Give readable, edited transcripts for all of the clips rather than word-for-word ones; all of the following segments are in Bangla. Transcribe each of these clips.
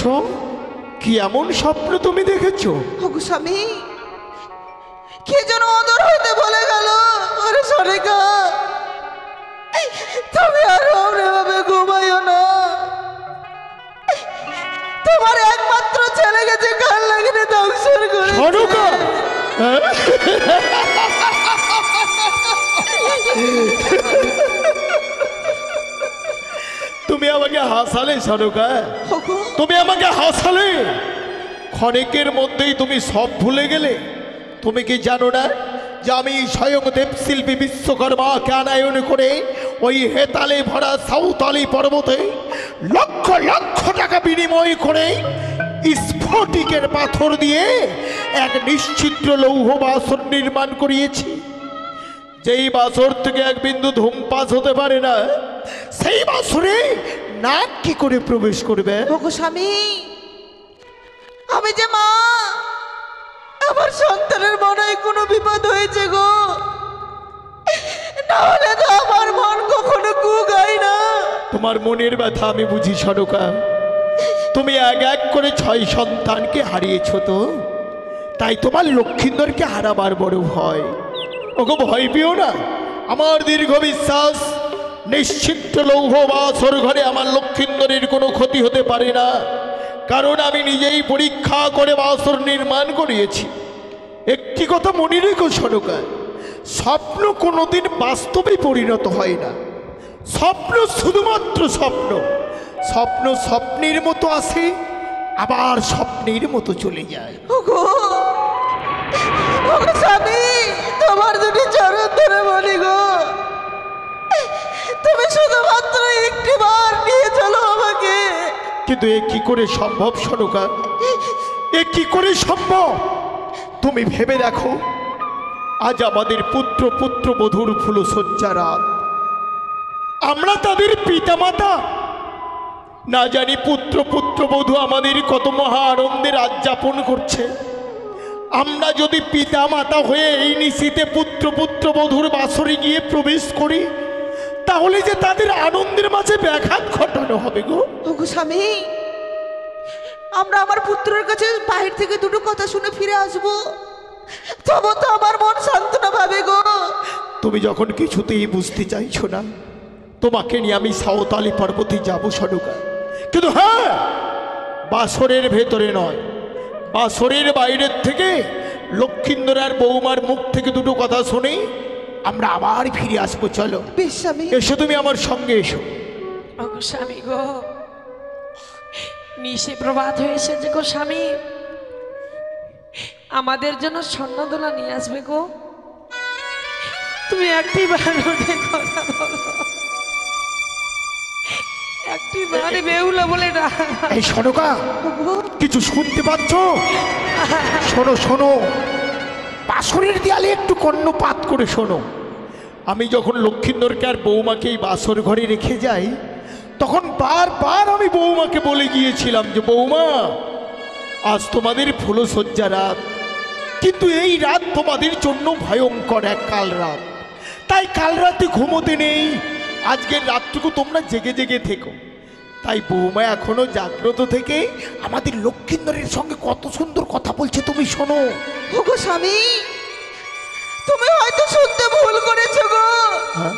বলছো? কি এমন স্বপ্ন তুমি দেখেছো? ওগো স্বামী, কে যেন অদর হইতে বলে গেল, ওরে সরেকা তুমি আর ভাবে ঘুমাইও না, তোমার একমাত্র ছেলে গেছে কাল লাগিনে ধ্বংসর করে। সরকা, তুমি আমাকে হাসালে সরকা, তুমি আমাকে হাসালে। ক্ষণিকের মধ্যেই তুমি সব ভুলে গেলে। তুমি কি জানো না যে আমি স্বয়ং দেবশিল্পী বিশ্বকর্মাকে আনায়ন করে ওই হেতালে ভরা সাঁওতালি পর্বতে লক্ষ লক্ষ টাকা বিনিময় করে স্ফটিকের পাথর দিয়ে এক নিশ্চিদ্র লৌহ বাসন নির্মাণ করিয়েছি। যেই বাসর থেকে এক বিন্দু ধূমপাস হতে পারে না, সেই বাসরে নাক কি করে প্রবেশ করবে? ওগো স্বামী, আমি যে মা, আমার সন্তানের মনে কোনো বিপদ হয়েছে গো, না হলে তো আমার মন কখনো কুগায় না। তোমার মনের ব্যথা আমি বুঝি সরকা। তুমি এক এক করে 6 সন্তানকে হারিয়েছ, তো তাই তোমার লক্ষ্মীন্দরকে হারাবার বড় ভয়। ওগো ভয় পেও না, আমার দীর্ঘ বিশ্বাস নিশ্চিত লৌহ বাসর ঘরে আমার লক্ষ্মীন্দরের কোনো ক্ষতি হতে পারে না, কারণ আমি নিজেই পরীক্ষা করে বাসর নির্মাণ করিয়েছি। একটি কথা মনে রেখো সরকা, স্বপ্ন কোনোদিন বাস্তবে পরিণত হয় না। স্বপ্ন শুধুমাত্র স্বপ্ন। স্বপ্ন স্বপ্নের মতো আসে, আবার স্বপ্নের মতো চলে যায়। ওগো ওগো স্বামী, তোমার দুটি চরণ ধরে বলি গো, তুমি শুধুমাত্র একটি বার নিয়ে চলো আমাকে। কিন্তু এ কি করে সম্ভব সরকা? এ কি করে সম্ভব? তুমি ভেবে দেখো, আজ আমাদের পুত্র পুত্রবধূর ফুলশয্যা রাত, আমরা তাদের পিতামাতা। না জানি পুত্র পুত্রবধূ আমাদের কত মহা আনন্দের রাত যাপন করছে। আমরা যদি পিতা মাতা হয়ে এই নিশীতে পুত্র পুত্রবধূর বাসরে গিয়ে প্রবেশ করি, তাহলে যে তাদের আনন্দের মাঝে ব্যাঘাত ঘটানো হবে গো। ওগো স্বামী, আমরা আমার পুত্রের কাছে বাহির থেকে দুটো কথা শুনে ফিরে আসবো, তবু তো আমার মন সান্ত্বনা পাবে গো। তুমি যখন কিছুতেই বুঝতে চাইছো না, তোমাকে নিয়ে আমি সাঁওতালি পর্বতে যাব সরকা। কিন্তু হ্যাঁ, বাসরের ভেতরে নয়, বাসরের বাইরের থেকে লক্ষ্মীন্দর আর বৌমার মুখ থেকে দুটো কথা শুনে আমরা আবার ফিরে আসবো। চলো বেশ স্বামী, এসো, তুমি আমার সঙ্গে এসো। ওগো স্বামী গো, নিশে প্রভাত হয়ে এসেছে গো স্বামী, আমাদের জন্য স্বর্ণদোলা নিয়ে আসবে গো। তুমি একটি বার উঠে কথা বলো, একটি বারে বেউলা বলে এই সরকা, কিছু শুনতে পাচ্ছ? শোনো শোনো, বাসরের দেয়ালে একটু কর্ণপাত করে শোনো। আমি যখন লক্ষ্মীন্দরকে আর বৌমাকে এই বাসর ঘরে রেখে যাই, তখন বারবার আমি বৌমাকে বলে গিয়েছিলাম যে বৌমা, আজ তোমাদের ফুলশয্যা রাত, কিন্তু এই রাত তোমাদের জন্য ভয়ঙ্কর এক কাল রাত। তাই কাল রাতে ঘুমোতে নেই, আজকের রাতটুকু তোমরা জেগে জেগে থেকো। তাই বৌমা এখনো জাগ্রত থেকে আমাদের লক্ষ্মীন্দরের সঙ্গে কত সুন্দর কথা বলছে, তুমি শোনো। ওগো স্বামী, তুমি হয়তো শুনতে ভুল করেছো গো। হ্যাঁ?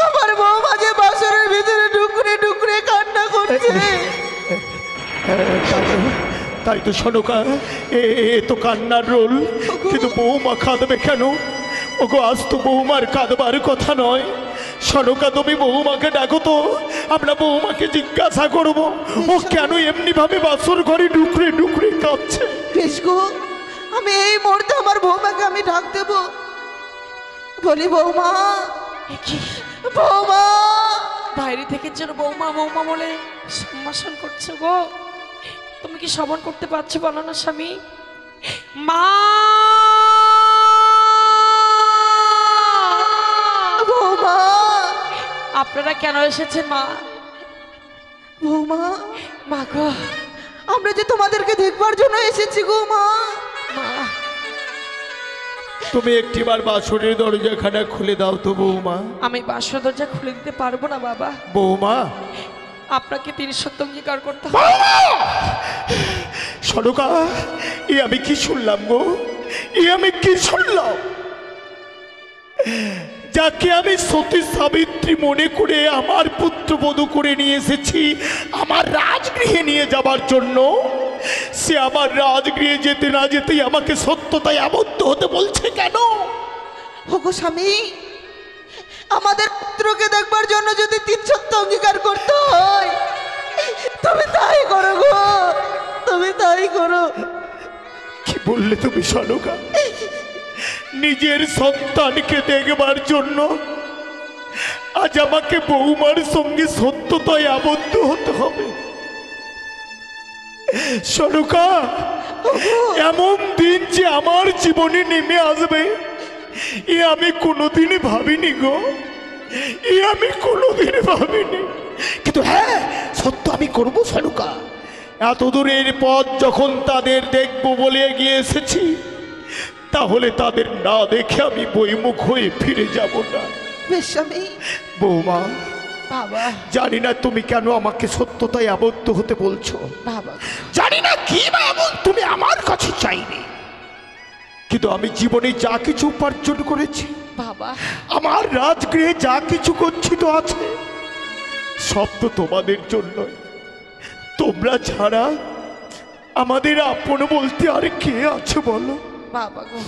আমার বৌমা যে বাসরের ভিতরে ডুকরে ডুকরে কান্না করছে। তাই তো সনকা, এ তো কান্নার রোল, কিন্তু বৌমা কাঁদবে কেন? ওগো, আজ তো বৌমার কাঁদবার কথা নয়। সনকা, তুমি বৌমাকে ডাকো তো, আমরা বৌমাকে জিজ্ঞাসা করব ও কেন এমনি ভাবে বাসর ঘরে ডুকরে ডুকরে কাঁদছে। বেশ গো, আমি এই মুহূর্তে আমার বৌমাকে আমি ডাক দেব। বলি বৌমা, বৌমা। বাইরে থেকে যেন বৌমা বৌমা বলে সম্ভাষণ করছে গো, তুমি কি শ্রবণ করতে পারছো বলো না স্বামী? মা, বৌমা। আপনারা কেন এসেছেন মা? বৌমা, মা গো, আমরা যে তোমাদেরকে দেখবার জন্য এসেছি গো মা। মা, তুমি একটিবার বাসরের দরজাখানা খুলে দাও তো বৌমা। আমি বাসর দরজা খুলে দিতে পারবো না বাবা। বৌমা, আপনাকে তিনি সত্য অঙ্গীকার করতে হবে। বৌমা! সনকা, এ আমি কি শুনলাম গো? এ আমি কি শুনলাম? যাকে আমি সতী সাবিত্রী মনে করে আমার পুত্রবধূ করে নিয়ে এসেছি আমার রাজগৃহে নিয়ে যাবার জন্য, সে আমার রাজগৃহে যেতে না যেতেই আমাকে সত্যতায় আবদ্ধ হতে বলছে কেন? ওগো স্বামী, আমাদের পুত্রকে দেখবার জন্য যদি তিন সত্য অঙ্গীকার করতে হয়, তুমি তাই করো গো, তুমি তাই করো। কি বললে তুমি সনকা? নিজের সন্তানকে দেখবার জন্য আজ আমাকে বৌমার সঙ্গে সত্যতায় আবদ্ধ হতে হবে? সনকা, এমন দিন যে আমার জীবনে নেমে আসবে এ আমি কোনোদিনই ভাবিনি গো, এ আমি কোনোদিন ভাবিনি। কিন্তু হ্যাঁ, সত্য আমি করব সনকা। এত দূরের পথ যখন তাদের দেখব বলে এগিয়ে এসেছি, তাহলে তাদের না দেখে আমি বইমুখ হয়ে ফিরে যাব না। বেশ স্বামী। বৌমা, বাবা, জানি না তুমি কেন আমাকে সত্যতায় আবদ্ধ হতে বলছো, বাবা, জানি না কি বা এমন তুমি আমার কাছে চাইনি, কিন্তু আমি জীবনে যা কিছু উপার্জন করেছি, বাবা, আমার রাজগৃহে যা কিছু গচ্ছিত আছে, সব তো তোমাদের জন্য। তোমরা ছাড়া আমাদের আপন বলতে আর কে আছে বলো? বাবা গো,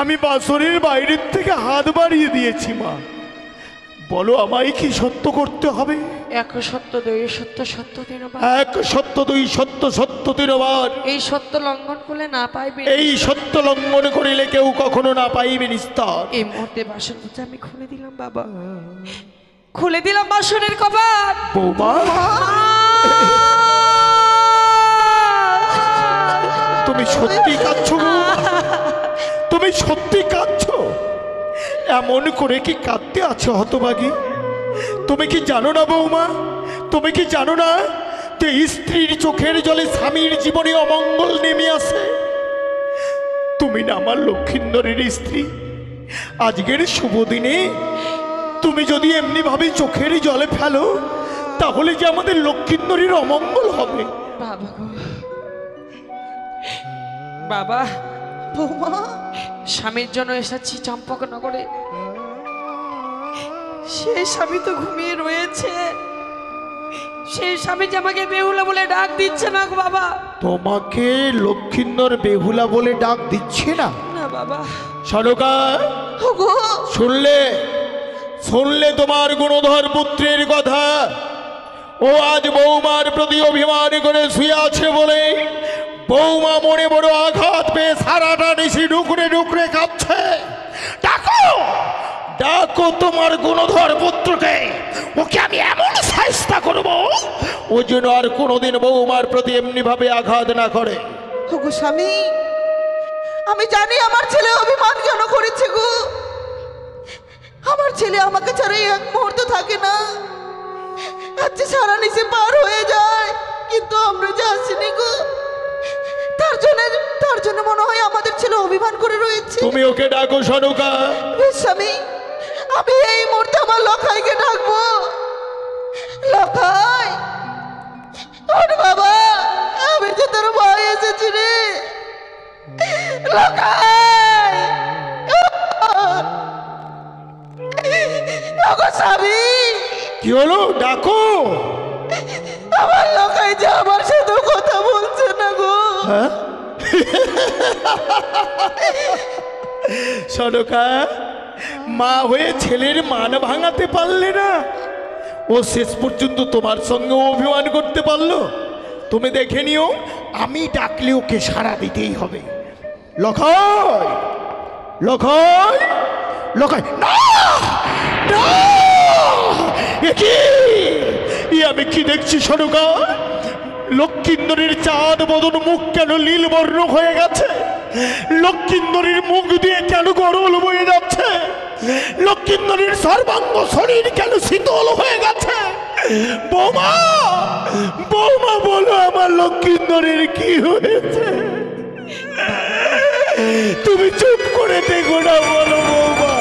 আমি বাসরের বাইরের থেকে হাত বাড়িয়ে দিয়েছি মা। বলো আমায় কি সত্য করতে হবে? এক সত্য, দুই সত্য, সত্য তিনবার। এক সত্য, দুই সত্য, সত্য তিনবার। এই সত্য লঙ্ঘন করলে না পাইবে, এই সত্য লঙ্ঘন করিলে কেউ কখনো না পাইবে নিস্তার। এই মুহূর্তে বাসন বুঝে আমি খুলে দিলাম বাবা, খুলে দিলাম বাসনের কবাট। বৌমা, তুমি সত্যি কাঁদছো গো? তুমি সত্যি কাঁদছো? এমন করে কি কাঁদতে আছো হতভাগী? তুমি কি জানো না বৌমা, তুমি কি জানো না যে স্ত্রীর চোখের জলে স্বামীর জীবনে অমঙ্গল নেমে আসে? তুমি না আমার লক্ষিন্দরের স্ত্রী। আজকের শুভ দিনে তুমি যদি এমনি ভাবে চোখের জলে ফেলো, তাহলে যে আমাদের লক্ষিন্দরের অমঙ্গল হবে। বাবা গো, বাবা, বৌমা, স্বামীর জন্য এসেছি চম্পকনগরে, সেই স্বামী তো ঘুমিয়ে রয়েছে, সেই স্বামী যে আমাকে বেহুলা বলে ডাক দিচ্ছে না গো বাবা। তোমাকে লক্ষিন্দর বেহুলা বলে ডাক দিচ্ছে না? না বাবা। সনকা, ওগো, শুনলে শুনলে তোমার গুণধর পুত্রের কথা? ও আজ বৌমার প্রতি অভিমান করে শুয়ে আছে বলে বৌমা মনে বড় আঘাত পেয়ে সারাটা নিশি ডুকরে ডুকরে কাঁদছে। ডাকো, ডাকো তোমার গুণধর পুত্রকে, ওকে আমি এমন শাস্তি করব ও যেন আর কোনোদিন বৌমার প্রতি এমনি ভাবে আঘাত না করে। ওগো স্বামী, আমি জানি আমার ছেলে অভিমান কেন করেছে গো। আমার ছেলে আমাকে ছাড়া এক মুহূর্ত থাকে না। আচ্ছা, সারা নিচে পার হয়ে যায়, কিন্তু আমরা যে আসিনি গো, তার জন্য মনে হয় আমাদের ছেলে অভিমান করে রয়েছে। তুমি ওকে ডাকো সনকা। বেশ স্বামী, আমি এই মুহূর্তে আমার লখাইকে ডাকবো। লখাই, ওর বাবা, আমি যে তোর ভয় এসেছি রে। লখাই, ওগো স্বামী, কি হলো? ডাকো। আমার লখাই যে আমার সাথে কথা বলছে না গো। হ্যাঁ? সনকা, মা হয়ে ছেলের মান ভাঙাতে পারলে না, ও শেষ পর্যন্ত তোমার সঙ্গে অভিমান করতে পারলো। তুমি দেখে নিও, আমি ডাকলে ওকে সাড়া দিতেই হবে। লখাই, লখাই, লখাই, না না, এ কি? এ আমি কি দেখছি সনকা? লক্ষিন্দরের চাঁদ বদন মুখ কেন নীলবর্ণ হয়ে গেছে? লক্ষিন্দরের মুখ দিয়ে কেন গরল বয়ে যাচ্ছে? লক্ষিন্দরের সর্বাঙ্গ শরীর কেন শীতল হয়ে গেছে? বৌমা, বৌমা, বলো আমার লক্ষিন্দরের কি হয়েছে? তুমি চুপ করে দেখো না, বলো বৌমা,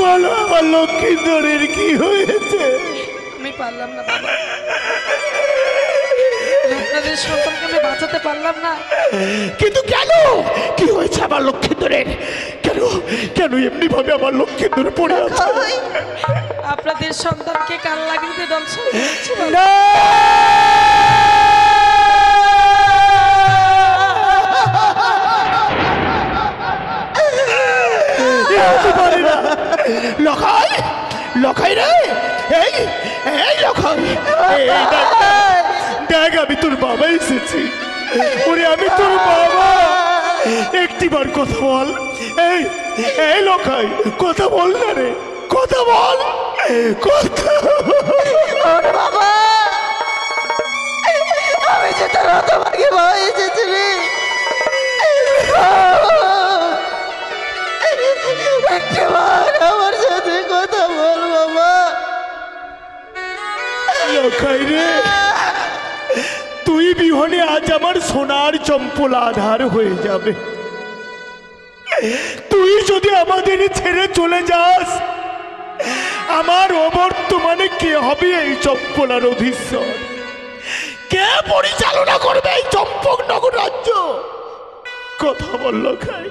বলো আমার লক্ষিন্দরের কি হয়েছে? আমি পারলাম না বাবা, আপনাদের সন্তানকে আমি বাঁচাতে পারলাম না। কিন্তু কেন? কি হয়েছে আমার লক্ষ্মীন্দরের? কেন কেন এমনি ভাবে আমার লক্ষ্মীন্দর পড়ে আছে? আপনাদের সন্তানকে কাল লাগিয়ে দংশন করেছে বাবা। না! এ হতে পারে না। লখাই, লখাই রে, এই এই লখাই, এই দেখ, দেখ আমি তোর বাবা এসেছি। ওরে আমি তোর বাবা, একটিবার কথা বল। এই এই লখাই, কথা বল না রে, কথা বল, কথা। ওরে বাবা, আমি যে তোর হতভাগী মা এসেছি রে। একবার আমার সাথে কথা বল বাবা। লখাই রে, তুই বিহনে আজ আমার সোনার চম্পল আধার হয়ে যাবে। তুই যদি আমাদের ছেড়ে চলে যাস, আমার অবর্তমানে কে হবে এই চম্পলার অধীশ্বর? কে পরিচালনা করবে এই চম্পকনগর রাজ্য? কথা বল লখাই,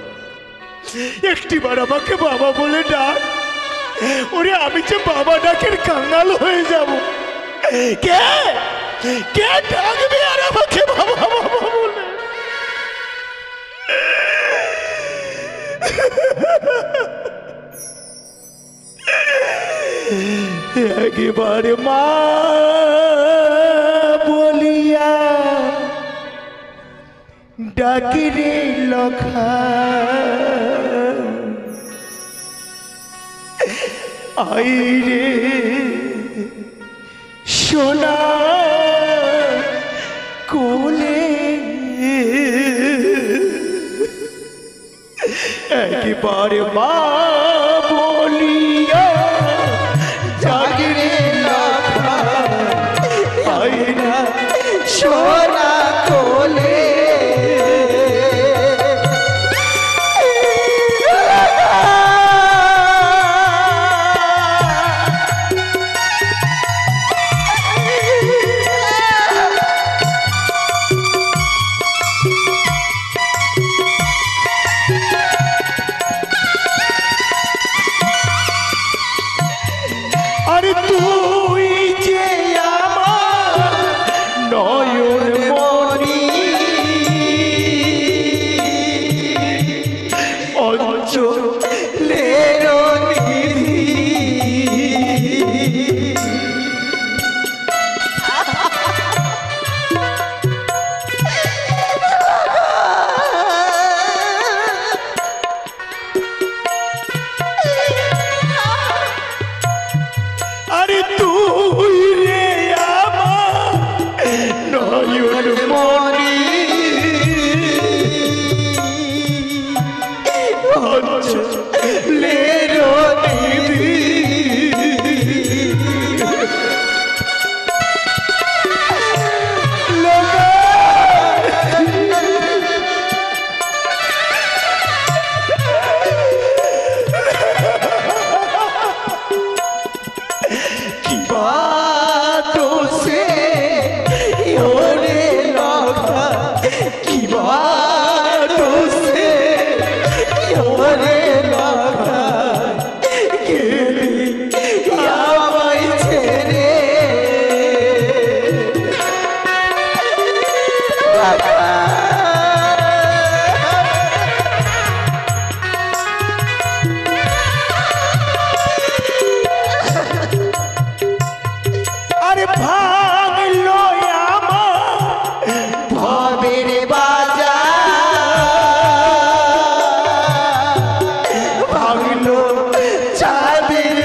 একটিবার আমাকে বাবা বলে ডাক। ওরে আমি যে বাবা ডাকের কাঙাল হয়ে যাব। কে কে ডাকবে আর আমাকে বাবা বাবা বলে? একেবারে মা বলিয়া ডাকি রে লখা, আই রে সোনা কোলে, একবারে মা বলিয়া ডাকি রে লখা, আই রে সোনা কোলে। আরে তুই যে আমার নয়ন মনি, অঞ্চলের নিধি, আরে তুই রে আমার নয়ন মনি, অঞ্চলের নিধি, কি বাতো সে ওরে লখা, কি বাতো সে ওরে লখা, গেলি আমায় ছেড়ে। আরে ভাঙলো আমার ভবের বাজা, ভাঙলো চাঁদের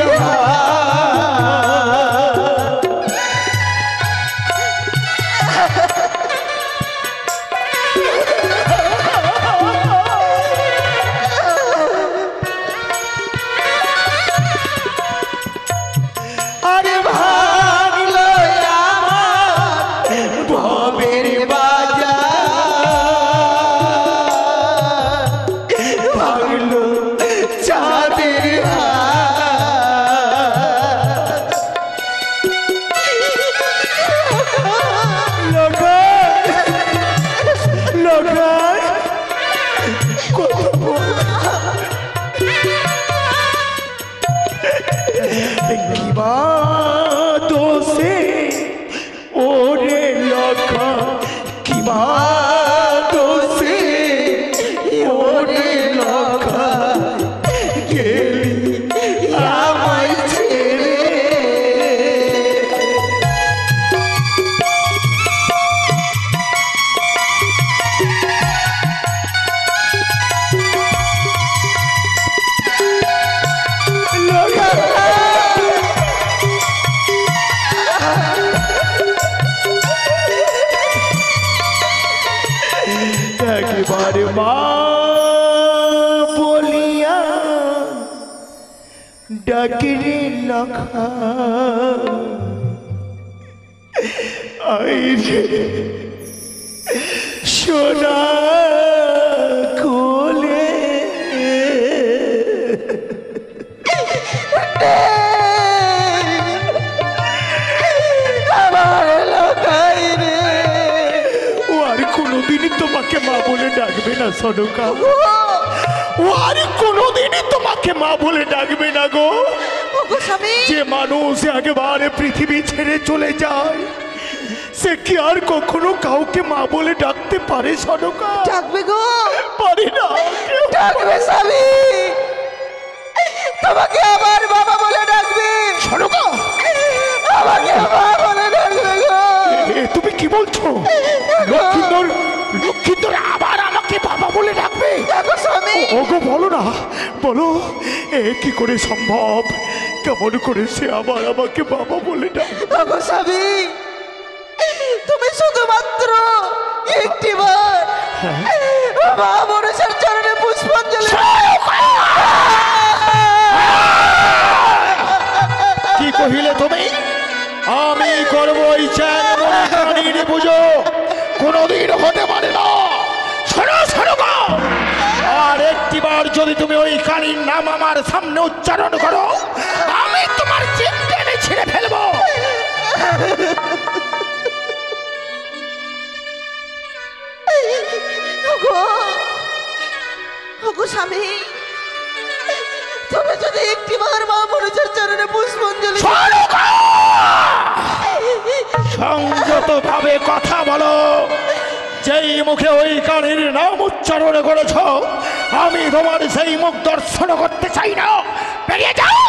আরে ভাঙলো আমার ভবের বাজা, ভাঙলো চাঁদের একবার মা বলিয়া ডাকিরে লখা আইরে সোনা কোলে আমার লোকাই রে। ও আর কোনোদিনই তোমাকে মা বলে ডাকবে না সনকা, ও আর কোনোদিনই তোমাকে মা বলে ডাকবে না গো। ওগো স্বামী, যে মানুষ একেবারে পৃথিবী ছেড়ে চলে যায় সে কি আর কখনো কাউকে মা বলে ডাকতে পারে সনকা? ডাকবে গো, পারে না। ডাকবে স্বামী, তোমাকে আবার বাবা বলে ডাকবে। সনকা, আমাকে বাবা বলে ডাকবে গো। তুমি কি বলছো? লক্ষ্মীন্দর লক্ষ্মীন্দর আবার আমাকে বাবা বলে ডাকবে? দেখো স্বামী, ওগো বলো না, বলো এ কি করে সম্ভব? কেমন করে সে আবার আমাকে বাবা বলে ডাকবে? ওগো স্বামী, তুমি শুধুমাত্র একটিবার মা মনসার চরণে পুষ্পাঞ্জলি। কি কহিলে তুমি? আমি করবো এই চ্যান পুজো, কোনোদিন হতে পারে না। শোনো শোনো গো, আর একটিবার যদি তুমি ওই কালীর নাম আমার সামনে উচ্চারণ করো আমি তোমার জিভ টেনে ছিঁড়ে ফেলবো। ওগো, ওগো স্বামী, তুমি যদি একটিবার মা মনসার চরণে পুষ্পাঞ্জলি। সংযত ভাবে কথা বলো। যেই মুখে ওই কালীর নাম উচ্চারণ করেছ আমি তোমার সেই মুখ দর্শন করতে চাই না। বেরিয়ে যাও।